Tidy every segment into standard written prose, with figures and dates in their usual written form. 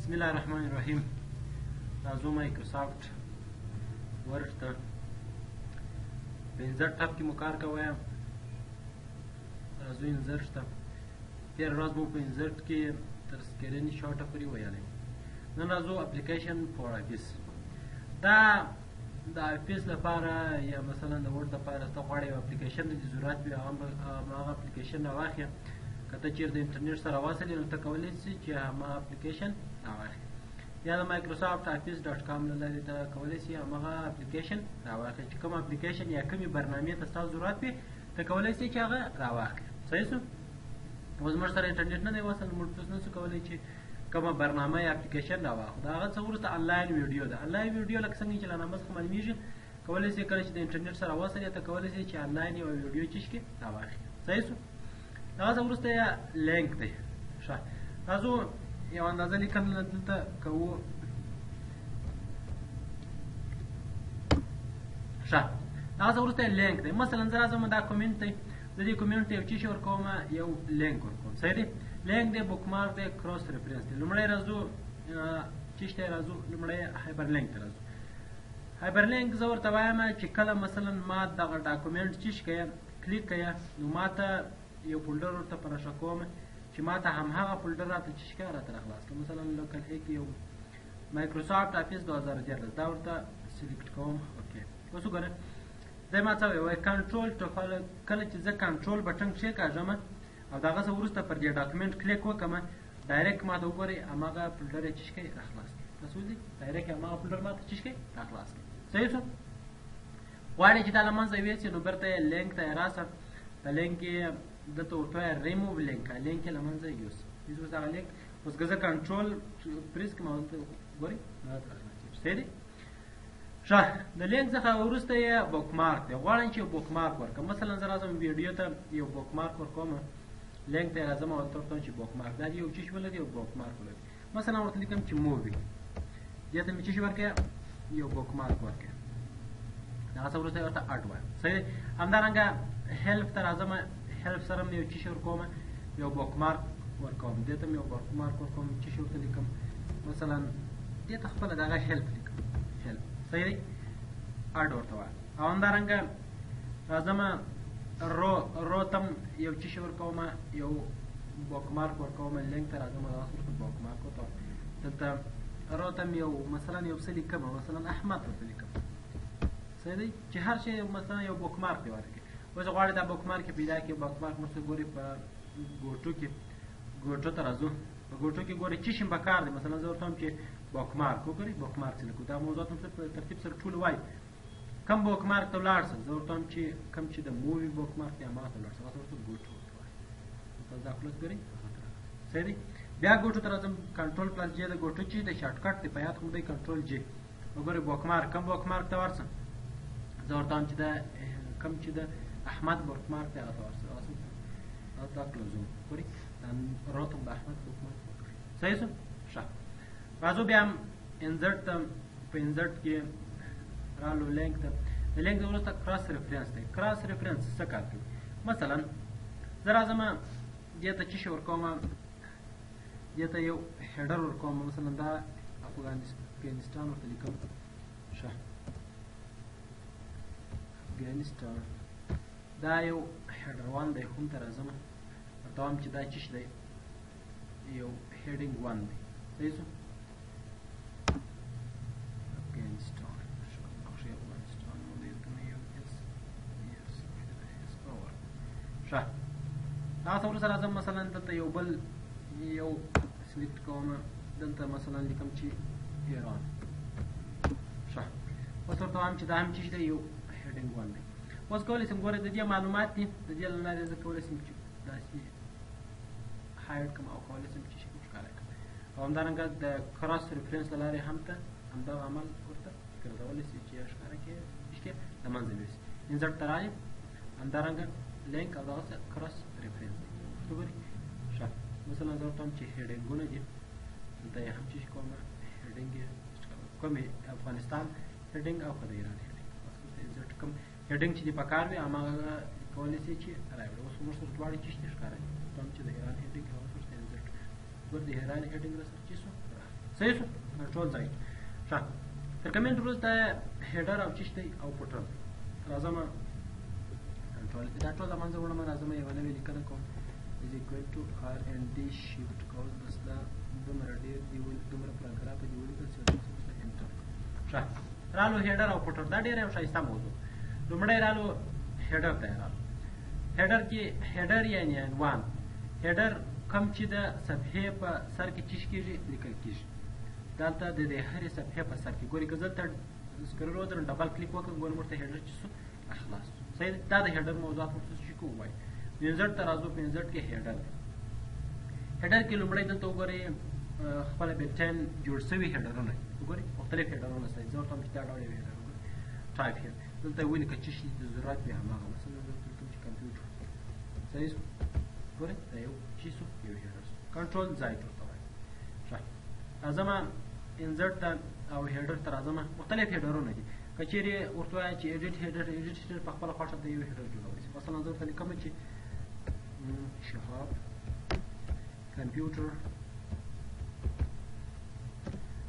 بسم الله الرحمن الرحیم. راځو مایکروسافټ ورډ ته په انزرټ ټاب کې مو کار کوی. راځو انزرټ ته. تېره ورځ مو په انزرټ کې تر سکرین شاټه پورې ویلی. نن راځو اپلیکیشن فور افیس. دا د افیس لپاره یا مثلا د ورډ لپاره ته غواړې یو اپلیکیشن د ضرورت وي، هغه اپلیکیشن راواخلې. که ته چېرې د انټرنیټ سره واصل یې نو ته کولی شې چې هماغه اپلیکیشن راواخلې، یا د مایکروسافټ افیس ډاټ کام له لارې ته کولی شې هماغه اپلیکیشن راواخلې. چې کوم اپلیکیشن یا کومې برنامې ته ستاسو ضرورت وي ته کولی شې چې هغه راواخلې. صحیح شو؟ اوس موږ سره انټرنیټ نه دی وصل، موږ اوس نشو کولی چې کومه برنامه یا اپلیکیشن راواخلو. د هغه څه وروسته انلاین ویډیو ده. انلاین ویډیو لکه څنګه چې له نامه څخه معلومیږي، کولی شې کله چې د انټرنیټ سره وصل یې ته کولی شې چې انلاین یوه ویډیو چې شي راواخلې. صحیح شو؟ د هغه څه وروسته یې لینک دی. ښه، راځو یو اندازه لیکل دلته کوو. ښه، د هغه څه وروسته یې لینک دی. مثلا زه راځم دا کومنټ دی، د دې کومنټ ته یو څه شی ورکوم، یو لینک ورکوم. صحیح دی؟ لینک دی، بک مارک دی، کراس ریفرنس دی. لومړی راځو چیش ته راځو، لومړی هایپر لینک ته راځو. هایپر لینک زه ورته وایم چې کله مثلا ما دغه ډاکومنټ چیش کوي کلیک کوي نو ما ته یو فولډر ورته په نښه کوم چې ما ته همهغه فولډر راته چیش کوي راته راخلاص کړي. مثلا لوکل ای کې یو مایکروسافټ افیس 2013 دا ورته سلیکټ کوم. اوکې، اوس وګوره دی ما څه وایي کنټرول کله چې زه کنټرول بټن کښېکاږم او د هغه څه وروسته پر دې ډاکومنټ کلیک وکړم، ډایرکټ ما ته وګورئ هماغه فولډر یې چیش کوي راخلاص کړي. تاسو ولید ډایرکټ هماغه فولډر ما ته چیش کوي راخلاص کړي. صحیح شو؟ غواړئ چې دا له منځه یوسئ نو بیرته یې لینک ته یې راسه. په لینک کې دلته ورته وایه ریموو لینک، لینک یې له منځه یوسه. اوس هغه لینک اوس که زه کنټرول پریس کړم او دلته ګورئ صحیح دی؟ ښه، د لینک څخه وروسته یې بک مارک دی. غواړم چې یو بک مارک ورکړم. مثلا زه راځم ویډیو ته یو بک مارک ورکوم، لینک ته یې راځم او ورته ورته چې بک مارک دا یو څه شی ولري، یو بک مارک ولري. مثلا ورته لیکم چې مووي، دې ته مې څه شی ورکړی، یو بک مارک ورکړی. د هغه څه وروسته یې ورته اډ وایم. صحیح دی؟ همدارنګه هیلپ ته راځم، هیلپ سره مې یو څه شی ورکوم، یو بک مارک ورکوم. دې ته مې یو بک مارک ورکوم، څه شی ورته لیکم، مثلا دې ته خپله د هغه هیلپ لیکم، هیلپ. صحیح دی؟ اډ ورته وایم. او همدارنګه راځم رو ته یو څه شی ورکوم، یو بک مارک ورکوم. لینک ته راځم او دغسې ورته بک مارک ورکوم. دلته رو ته مې یو مثلا یو څه لیکم، مثلا احمد ورته لیکم. صحیح دی؟ چې هر شی مثلا یو بک مارک دی ورکړي. اوس غواړئ دا بک مارک پیدا کړي. بک مارک موږ ګورئ په ګوټو کې، ګوټو ته راځو. په ګوټو کې ګورئ څه شی پکار دی. مثلا زه ورته وایم چې بک مارک وګورئ، بک مارک څه لیکو. دا موضوعات موږ په ترتیب سره ټول وایي. کم بک مارک ته ولاړ شم، زه ورته وایم چې کوم چې د مووي بک مارک دی هماغه ته ولاړ شم. هغه ورته ګوټو ورته وایي. تاسو دا کلوز کړئ. صحیح دی؟ بیا ګوټو ته راځم، کنټرول پلس جې د ګوټو چې د شارټ کټ دی، په یاد خو دی کنټرول جې. وګورئ بک مارک، کوم بک مارک ته ورشم، زه ورته وایم چې دا کوم چې د احمد بک مارک دی هغه ته ورشم. هغه دا کلوزوم. ګورئ دا روت هم د احمد بک مارک ورکړئ. صحیح شو؟ ښه، راځو بیا هم انزرټ ته. په انزرټ کې رالو لینک ته. د لینک نه وروسته کراس ریفرنس دی. کراس ریفرنس څه کار کوي؟ مثلا زه راځم دې ته څه شی ورکوم، دې ته یو هیډر ورکوم. مثلا دا افغانستان ورته لیکم. ښه، افغانستان دا یو هیډر وان دی. هم ته راځم ورته وایم چې دا څه شی دی، یو هیډینګ وان دی. صحیح شو؟ افغانستان ښه، هغه څه وروسته راځم مثلا دلته یو بل یو سلیکټ کوم، دلته مثلا لیکم چې ایران. ښه، اوس ورته وایم چې دا هم څه شی دی، یو هیډینګ وان دی. اوس کولی شم ګورئ د دې معلومات دي، د دې له لارې زه کولی شم چې داسې هایډ کړم او کولی شم چې شي ښکاره کړم. او همدارنګه د کراس ریفرنس له لارې هم ته همدغه عمل ورته ګرځولی شي چې ښکاره کړي چې له منځه یوسي. انزرټ ته راغلم، همدارنګه لینک او دغسې کراس ریفرنس دی. پښتو ګورئ. ښه، مثلا زه ورته وایم چې هیډینګونه دي، دلته یې هم څه شي کوم، هیډینګ یې کومې افغانستان هیډینګ او که د ایران هیډینګ. انزرټ کوم هیډینګ چې دې پکار وي هماغه کولی شي چې راوړي. اوس موږ سره دواړې څه شي ښکاره دي. ورته وایم چې د ایران هیډینګ هغه ورته انزرټ ګور د هیډر هیډینګ سره چې شو صحیح شو کنټرول ځای ښه تر کمنټ وروسته هیډر او چشته او پټر راځم کنټرول دا ټول د منځ وړم راځم یو نوې لیکنه کوم is equal to r and d shift cos بس دا دومره ډیر دی ول دومره پاراګراف دی ول چې انټر ښه رالو هیډر او پټر دا ډیر یو ښایسته موضوع لومړی رالو هیډر ته رالو هیډر کې هیډر یعنی عنوان هیډر کوم چې د صفحې په سر کې چیش کېږي لیکل کېږي دلته د دې هرې صفحې په سر کې ګورئ که زه ته سکرول ودرم ډبل کلیک وکړم ګورم ورته هیډر چې شو خلاص صحیح دا د هیډر موضوعات ورته چې کو وایي پنځټ ته راځو پنځټ کې هیډر دی هیډر کې لومړی دلته وګورئ خپله بلټین جوړ شوي هیډرونه وګورئ مختلف هیډرونه شته زه ورته وایم چې دا ډول یو هیډر وګورئ ټایپ هیر دلته ولیکه چې شي د ضرورت وي هماغه مثلا زه دلته چې کمپیوټر صحیح شو ګورئ دا یو چې شو یو هیډر شو کنټرول ځای ورته وایي ښه راځم انزرټ ته او هیډر ته راځم مختلف هیډرونه دي که چیرې ورته وایي چې ایډیټ هیډر په خپله خوښه د یو هیډر جوړولی شي مثلا زه ورته لیکم چې شهاب computer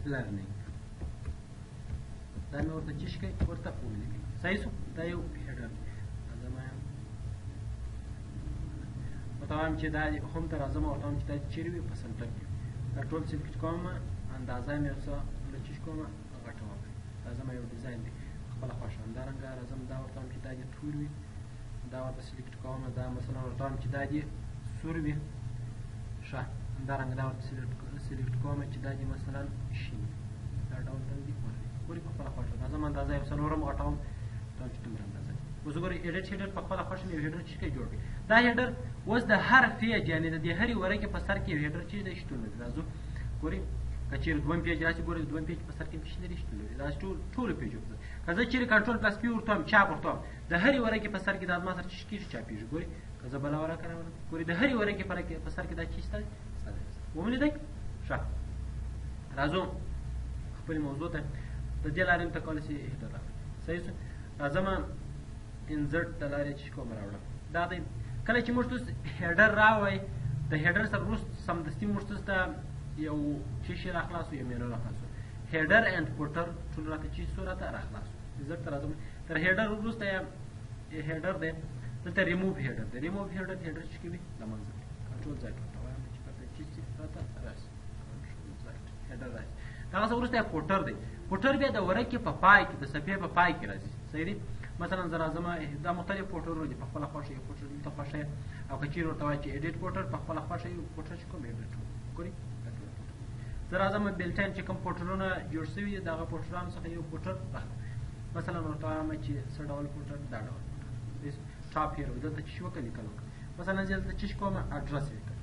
learning دا مې ورته چیش کوي ورته ولیکئ صحیح شو دا یو هیډر راځم ورته وایم چې دا هم ته راځم ورته وایم چې دا چیرې وي په سنټر کې دا ټول سلیکټ کوم اندازه مې څه له چیش کوم غټه وکړئ راځم یو ډیزاین دی خپله خوښه همدارنګه راځم دا ورته وایم چې دا دې تور وي دا ورته سلیکټ کوم دا مثلا ورته وایم چې دا دې سور وي ښه همدارنګه دا ورته سلیکټ کوم چې دا دې مثلا شین دا ډول باندې ګورئ په خپله خوښه راځم اندازه یو څلورم غټوم دا چې دومره اندازه اوس ګورئ ایډیټ هیډر په خپله خوښه مې یو هیډر چې جوړ کړي دا هیډر اوس د هر پیج یعنې د دې هرې ورقې په سر کې یو هیډر چې دی شتون لري راځو ګورئ که چیرې دویم پیج راشي ګورئ د دویم پیج په سر کې هم شي لري شتون لري دا ټولو پیجو په سر که زه چیرې کنټرول پلس پی ورته وایم چاپ ورته وایم د هرې ورقې په سر کې دا زما سره چې کېږي چاپېږي ګورئ که زه بله ورقه راوړم ګورئ د هرې ورقې په سر کې دا چې شته ومولیدئ ښه راځو خپلې موضوع ته د دې لارې هم ته کولی شي هیډر راوړئ صحیح شو راځم انزرټ د لارې چې کوم راوړم دا دی کله چې موږ تاسو هیډر راوړئ د هیډر سره وروسته سمدستي موږ تاسو ته یو چې شي راخلاصو یو مینو راخلاصو هیډر اینډ فوټر ټول راته چې څو راته راخلاصو انزرټ ته راځم تر هیډر وروسته هیډر دی دلته ریموو هیډر دی ریموو هیډر چې کوي له منځه کنټرول ځای ورته وایم چې پرته چې راته راشي کنټرول ځای هیډر راشي دغه څه وروسته فوټر دی فوټر بیا د ورقې په پای کې د صفحې په پای کې راځي صحیح دی مثلا زه راځم دا مختلف فوټرونه دي په خپله خوښه یو فوټر دلته خوښه او که چیرې ورته وایي چې ایډیټ فوټر په خپله خوښه یو فوټر چې کوم ایډیټ ګورئ زه راځم بلټین چې کوم فوټرونه جوړ شوي دي د هغه فوټرانو څخه یو فوټر راخلم مثلا ورته وایم چې څه ډول فوټر دا ډول فوټر ټاپ هیر دلته چې وکړه لیکل وکړه مثلا زه دلته چې کوم اډرس لیکل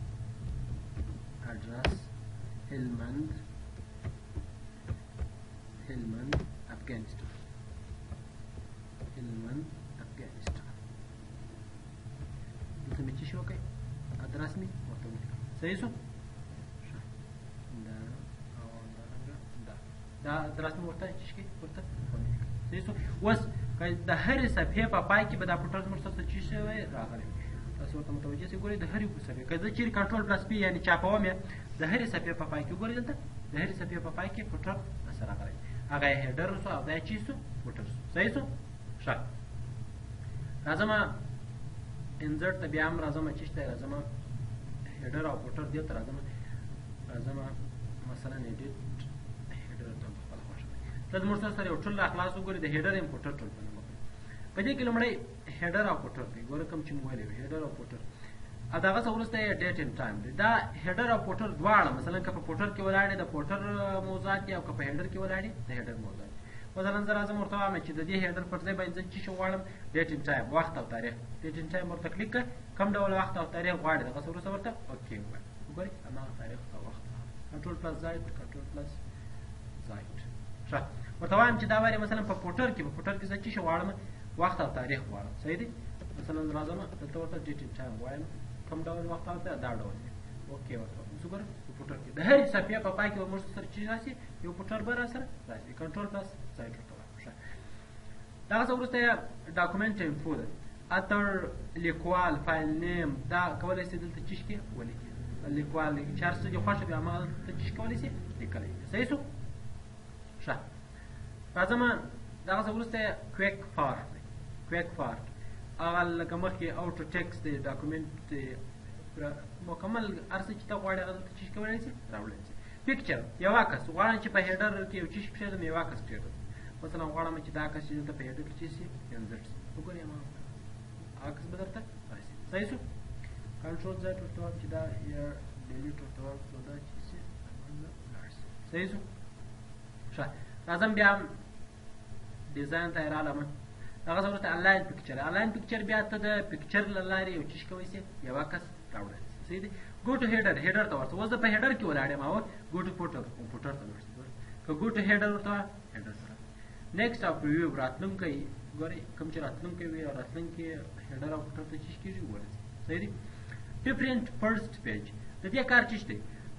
اډرس هلمند افغانستان هلمند افغانستان دلته مې چې وکړئ ادرس مې ورته ولیکم صحیح شو دا ادرس مې ورته چې ورته ولیکم صحیح شو اوس که د هرې صفحې په پای کې به دا فوټر زموږ سره چې شوی راغلی تاسو ورته متوجه شئ ګورئ د هرې صفحې که زه چیرې کنټرول پلس پی یعنې چاپوم یې د هرې صفحې په پای کې ګورئ دلته د هرې صفحې په پای کې فوټر سره راغلی هغه یې هیډر شو او دا یې چې شو فوټر شو صحیح شو ښه راځم انزرټ ته بیا هم راځم چې شته راځم هیډر او فوټر دې ته راځم مثلا ایډیټ هیډر ته خپله خوښه ته زموږ سره یو ټول راخلاص وګورئ د هیډر یم فوټر ټول په دې کې لومړی هیډر او فوټر دی ګوره کوم چې مو ویلی هیډر او فوټر او د هغه څه وروسته یې ډیټ اینډ ټایم دی دا هیډر او فوټر دواړه مثلا که په فوټر کې ولاړ د فوټر موضوعات دي او که په هیډر کې ولاړ د هیډر موضوعات مثلا زه راځم ورته وایم چې د دې هیډر پر ځای باندې زه چې غواړم ډیټ اینډ ټایم وخت او تاریخ ډیټ اینډ ټایم ورته کلیک کړه کوم ډول وخت او تاریخ غواړې دغه څه وروسته ورته اوکې ووایه وګورئ هماغه تاریخ او وخت کنټرول پلس زاید کنټرول پلس زاید ښه ورته وایم چې دا وارې مثلا په فوټر کې زه چې غواړم وخت او تاریخ غواړم صحیح دی مثلا راځم دلته ورته ډیټ اینډ ټایم وایم کوم ډول وخت او دا ډول دی اوکې ورته اوس وګوره په فوټر کې د هرې صفحې په پای کې به موږ سره چې راشي یو فوټر به راسره راشي کنټرول پلس زاید ورته وایم ښه دغه څه وروسته ډاکومنټ انفو ده اتر لیکوال فایل نیم دا کولی شي دلته چیش کې ولیکي لیکوال چې هر څه دې خوښه وي هماغلته چې کولی شي لیکلی صحیح شو ښه راځم دغسې وروسته کویک پارټ دی کویک پارټ هغه لکه مخکې اوټو ټیکس دی ډاکومنټ دی مکمل هر څه چې ته غواړې هغه دلته چې کولی شي راوړلی شي پکچر یو عکس غواړم چې په هیډر کې یو چیز کښېږدم یو عکس کښېږدم مثلا غواړم چې دا عکس چې دلته په هیډر کې چې شي انزرټ شي وګورئ هماغه عکس به درته راشي صحیح شو کنټرول زد ورته وایم چې دا یا ډیلیټ ورته وایم نو دا چې شي لاړ شي صحیح شو ښه راځم بیا ډیزاین ته یې راغلم هغه وروسته انلاین پکچر انلاین پکچر بیا ته د پکچر له لارې یو څه کولی شي یو عکس راوړلی شي صحیح دی ګو ټو هیډر هیډر ته ورته اوس زه په هیډر کې ولاړ یم او ګو ټو فوټر فوټر ته لاړ شي که ګو ټو هیډر ورته وایه هیډر سره نیکسټ او پریویو راتلونکی ګورئ کوم چې راتلونکی وي او راتلونکي هیډر او فوټر ته چې کېږي ګورئ صحیح دی ډیفرنٹ فرست پیج د دې کار څه دی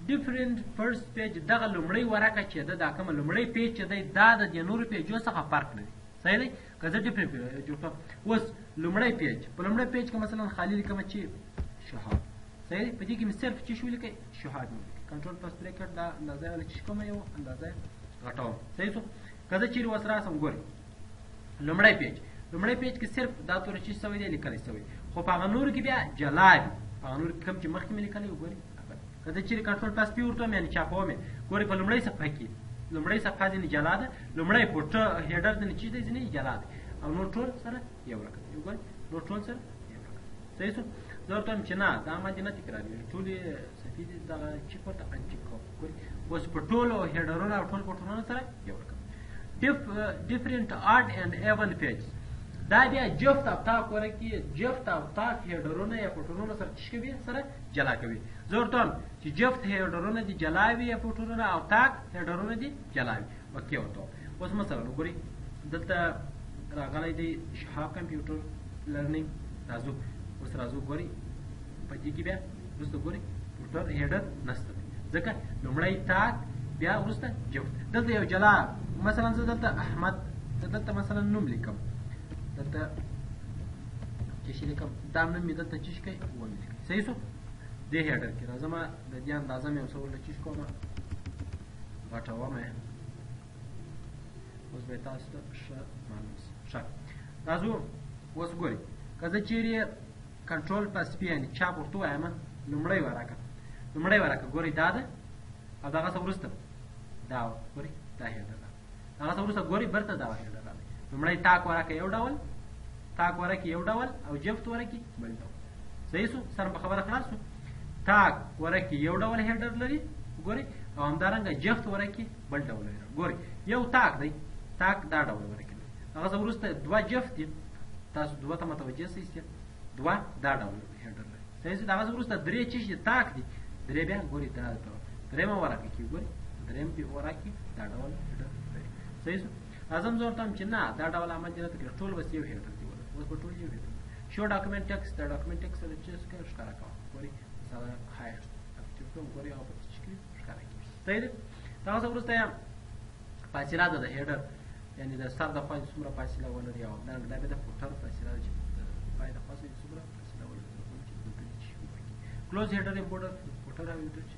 ډیفرنٹ فرست پیج دغه لومړی ورقه چې ده دا کومه لومړی پیج چې دی دا د دې نورو پیجو څخه فرق لري صحیح دی که زه ډیفرنٹ جوړ کړم اوس لومړی پیج په لومړی پیج کې مثلا خالي لیکمه چې شهاب صحیح دی په دې کې مې صرف چې شو لیکئ شهاب مې لیکئ کنټرول پلس بریکټ دا اندازه یې چې کومه یو اندازه یې غټوم صحیح شو که زه چیرې اوس راسم ګورئ لومړی پیج کې صرف دا توره چې شوی دی لیکلی شوی خو په هغه نورو کې بیا جلا دي په هغه نورو کې کوم چې مخکې مې لیکلی وګورئ که زه چیرې کنټرول پلس پی ورته وم یعنې چاپوم یې ګورئ په لومړۍ صفحه کې لومړۍ صفحه ځینې جلا ده لومړی فوټر هیډر ځینې چې دی ځینې جلا دی او نور ټول سره یو رقم دی وګورئ نور ټول سره یو رقم صحیح شو زه ورته وایم چې نه دا باندې نه تکرارېږي ټولې صفحې دي دغه چیک ورته انچیک کوم ګورئ اوس په ټولو هیډرونو او ټول فوټرونو سره یو رقم different odd and even pages دا بیا جفت او تاک ورکې جفت او تاک هیډرونه یا فوټرونه سره څه کوي سره جلا کوي زه ورته وایم چې جفت هیډرونه دي جلا وي یا فوټرونه او تاک هیډرونه دي جلا وي اوکې ورته اوس مثلا وګورئ دلته راغلی دی شهاب کمپیوټر لرنینګ راځو اوس راځو ګورئ په دې کې بیا وروسته ګورئ فوټر هیډر نشته دی ځکه لومړی تاک بیا وروسته جفت دلته یو جلا مثلا زه دلته احمد دلته مثلا نوم لیکم دلته چې شي لیکم دا نوم مې دلته چې کوي ومې لیکم صحیح شو دې هیډر کې راځم د دې اندازه مې یو څه ورله چې کوم غټوم اوس به تاسو ته ښه معلوم شي ښه راځو اوس ګورئ که زه چیرې کنټرول پلس پی یعنې چاپ ورته ووایم لومړی ورقه ګورئ دا ده او دغه څه وروسته دا ګورئ دا هیډر ده هغه څه وروسته ګورئ برته دا هیډر راغلی لومړی تاک ورکه یو ډول او جفت ورکې بل ډول صحیح شو سره په خبره خلاص شو تاک ورکې یو ډول هیډر لري ګورئ او همدارنګه جفت ورکې بل ډول لري ګورئ یو تاک دی تاک دا ډول ورکې لري هغه څه وروسته دوه جفت دي تاسو دوه ته متوجه شئ دوه دا ډول هیډر لري صحیح شو د هغه څه وروسته درې چې تاک دي درې بیا ګورئ دا درېیمه ورکه کې ګورئ درېیم ورکې دا ډول هیډر لري صحیح شو راځم زه ورته وایم چې نه دا ډول عمل دې راته کړي ټول بس یو هیډر دي اوس به ټول یو هیډر شو ډاکومنټ ټیکس دا ډاکومنټ ټیکس سره چې ښکاره کوم ګورئ مثلا هایډ اکټیو کوم ګورئ هغه په چې ښکاره کېږي صحیح دی دا څه وروسته فاصله ده د هیډر یعنې د سر د خوا څومره فاصله ولري او همدارنګه دا بیا د فوټر فاصله ده چې د پای د خوا څومره فاصله ولري کلوز هیډر امپورټر فوټر او انټر چې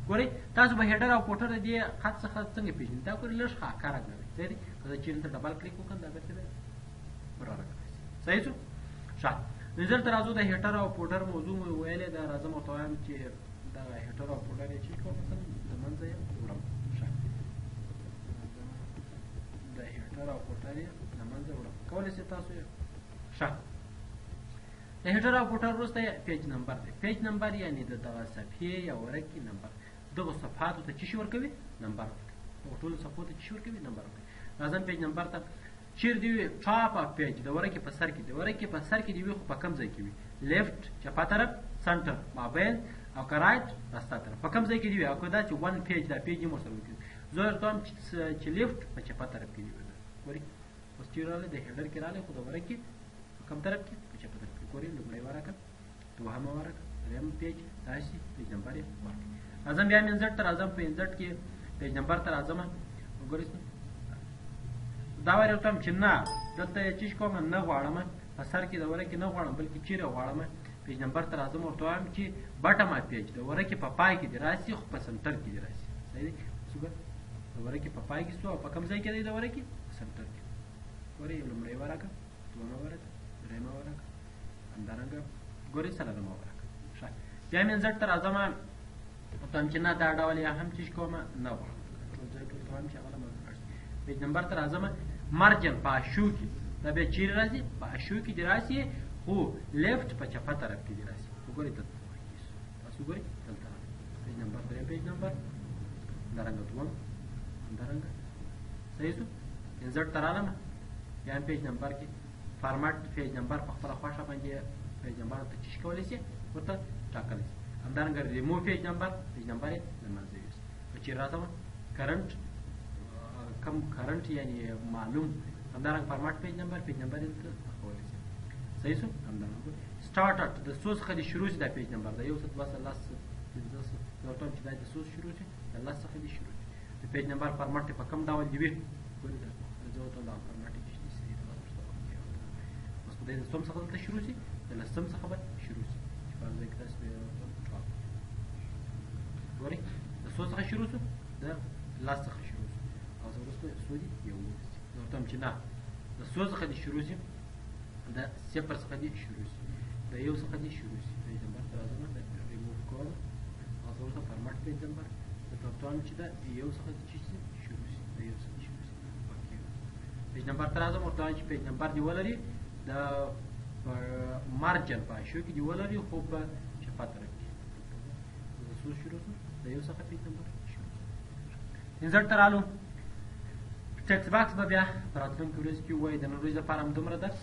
ګورئ تاسو به هیډر او فوټر د دې خط څخه څنګه پېژنئ دا ګورئ لږ ښکاره کوي صحیح دی که زه چیرې ته ډبل کلیک وکړم دا بېرته برابره کوي صحیح شو ښه نو دلته راځو د هیټر او فوټر موضوع مو ویلې ده راځم ورته وایم چې دغه هیټر او فوټر یې چې کوم مثلا د منځه یې وړم ښه د هیټر او فوټر یې د منځه وړم کولی شئ تاسو یې ښه د هیټر او فوټر وروسته پیج نمبر دی پیج نمبر یعنې د دغه صفحې یا ورقې نمبر دغو صفحاتو ته څه شي ورکوي نمبر ورکوي دغو ټولو صفحو ته څه شي ورکوي نمبر ورکوي راځم پیج نمبر ته چیرې دې وي ټاپ اف پیج د ورقې په سر کې د ورقې په سر کې دې وي خو په کوم ځای کې وي لیفټ چپه طرف سنټر مابین او که رایټ راسته طرف په کوم ځای کې دې وي او که دا چې ون پیج دا پیج یې ورسره وکړي زه ورته وایم چې لیفټ په چپه طرف کې دې وي ګورئ اوس چیرې راغلی د هیډر کې راغلی خو د ورقې په کوم طرف کې په چپه طرف کې ګورئ لومړی ورقه دوهمه ورقه درېیم پیج داسې پیج نمبر یې ورکړي راځم بیا منځټ ته راځم په منځټ کې پیج نمبر ته راځم وګورئ دا وایي ورته چې نه دلته یې چې کوم نه غواړم په سر کې د ورقې نه غواړم بلکې چیرې غواړم پیج نمبر ته راځم ورته وایم چې بټم اف پیج د ورقې په پای کې دې راسي خو په سنټر کې دې راسي. صحیح دی؟ د ورقې په پای کې شو او په کوم ځای کې دی د ورقې؟ په سنټر کې. ګورئ لومړۍ ورقه، دویمه ورقه، درېیمه ورقه، همدارنګه ګورئ څلورمه ورقه. ښه بیا مې زړ ته راځم ورته وایم چې نه دا ډول یا هم چیز کومه نه غواړم ټول ځای ټول ته وایم چې هغه پیج نمبر ته راځم مارجن په اشو کې دا بیا چیرې راځي؟ په اشو کې دې راسي خو لیفټ په چپه طرف کې دې راسي. وګورئ دلته تاسو ګورئ دلته راځي پیج نمبر درېیم پیج نمبر همدارنګه دوم همدارنګه صحیح شو. انزرټ ته رالم بیا هم پیج نمبر کې فارمټ پیج نمبر په خپله خوښه باندې پیج نمبر ته چیش کولی شي ورته ټاکلی شي. همدارنګه ریموو پیج نمبر یې له منځه یوسي. که چیرې راځم کرنټ کم کرنټ یعنی معلوم همدارنګه فارمټ پیج نمبر یې دلته کولی شي. صحیح شو. همدارنګه سټارټ د څو څخه دې شروع شي دا پیج نمبر د 1 څخه 2 څخه 10 15 څخه ورته وایم چې دا د څو شروع شي د 10 څخه دې شروع شي. د پیج نمبر فارمټ په کوم ډول دې وي ګورئ دا زه ورته دا فارمټ کې شي اوس په دې د څوم څخه دلته شروع شي د 10 څخه به شروع شي چې په ځای کې تاسو ګورئ د څو څخه شروع شو د 10 څخه شروع شو او زه وروسته څو دي یو زه ورته وایم چې نه د څو څخه دې شروع شي د 0 څخه دې شروع شي د 1 څخه دې شروع شي. پیج نمبر ته راځم ریموو کوم او زه ورته فارمټ پیج نمبر درته ورته وایم چې د 1 څخه دې شروع شي د 1 څخه شروع شي. پیج نمبر ته راځم ورته وایم چې پیج نمبر دې ولري د مارجن په اشو کې دې ولري خو په چپه طرف کې د څو شروع شو د 1 څخه پیج نمبر شروع شو. انزرټ ته رالو ټکسټ باکس به بیا په راتلونکي ورځ کې ووایي. د نن ورځې لپاره همدومره درس